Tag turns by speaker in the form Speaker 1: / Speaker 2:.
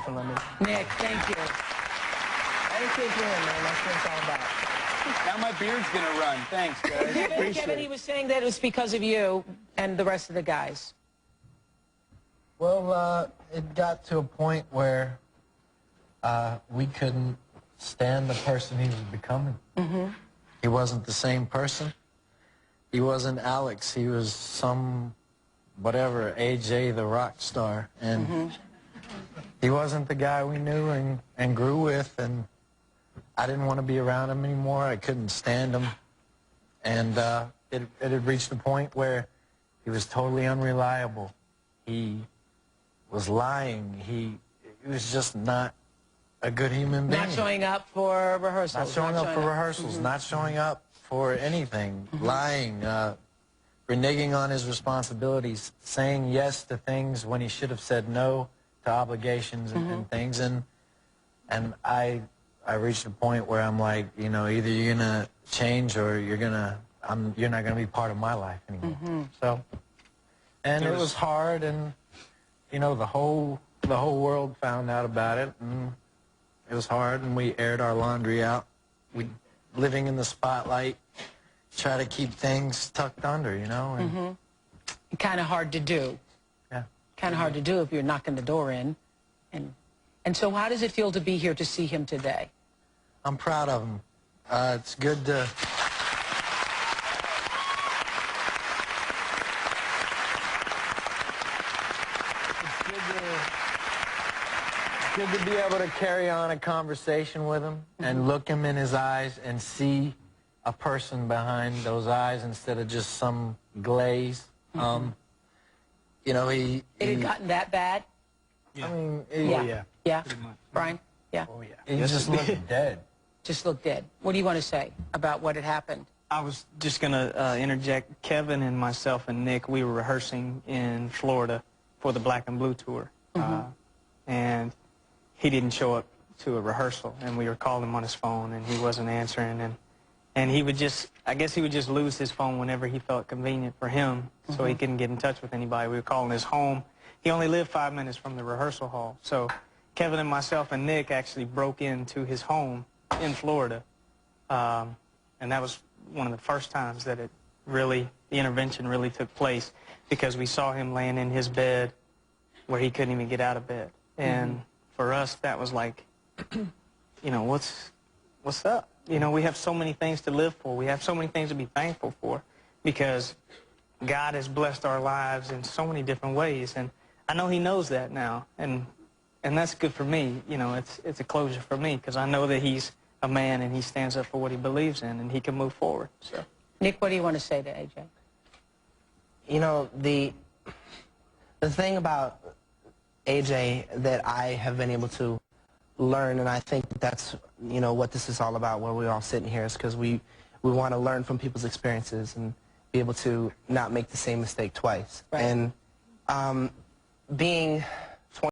Speaker 1: for letting me.
Speaker 2: Nick, thank you. Thank you again, man. That's what it's all about.
Speaker 3: Now my beard's gonna run. Thanks, guys.
Speaker 2: Kevin, he was saying that it was because of you and the rest of the guys.
Speaker 4: Well, it got to a point where we couldn't stand the person he was becoming.
Speaker 2: Mm-hmm.
Speaker 4: He wasn't the same person. He wasn't Alex. He was some, whatever, AJ the rock star. And he wasn't the guy we knew and grew with. And I didn't want to be around him anymore. I couldn't stand him. And it had reached a point where he was totally unreliable. He was lying. He was just not a good human being.
Speaker 2: Not showing up for rehearsals.
Speaker 4: Not showing up for rehearsals. Not showing up for anything. Lying. Reneging on his responsibilities. Saying yes to things when he should have said no to obligations and things. And I reached a point where I'm like, you know, either you're gonna change or you're not gonna be part of my life anymore. So, and it was hard, and you know, the whole world found out about it, and it was hard, and we aired our laundry out. We living in the spotlight, try to keep things tucked under, you know. And
Speaker 2: Kind of hard to do.
Speaker 4: yeah.
Speaker 2: Kind of hard to do if you're knocking the door in. And so how does it feel to be here to see him today?
Speaker 4: I'm proud of him. It's good to... It's good to be able to carry on a conversation with him and look him in his eyes and see a person behind those eyes instead of just some glaze. You know,
Speaker 2: It had gotten that bad?
Speaker 4: I mean,
Speaker 2: Yeah. Brian? Yeah.
Speaker 4: Oh, yeah. He just looked dead.
Speaker 2: Just looked dead. What do you want to say about what had happened?
Speaker 1: I was just going to interject. Kevin and myself and Nick, we were rehearsing in Florida for the Black and Blue tour. And he didn't show up to a rehearsal, and we were calling him on his phone, and he wasn't answering. And he would just, I guess he would just lose his phone whenever he felt convenient for him, so he couldn't get in touch with anybody. We were calling his home. He only lived 5 minutes from the rehearsal hall. So Kevin and myself and Nick actually broke into his home in Florida. And that was one of the first times that the intervention really took place, because we saw him laying in his bed where he couldn't even get out of bed. And for us, that was like, you know, what's up? You know, we have so many things to live for. We have so many things to be thankful for, because God has blessed our lives in so many different ways. And I know he knows that now. And that's good for me. You know, it's a closure for me, because I know that he's a man and he stands up for what he believes in, and he can move forward. So,
Speaker 2: Nick, what do you want to say to AJ?
Speaker 5: You know, the thing about AJ that I have been able to learn, and I think that's, you know, what this is all about, where we're all sitting here, is because we want to learn from people's experiences and be able to not make the same mistake twice.
Speaker 2: Right.
Speaker 5: And being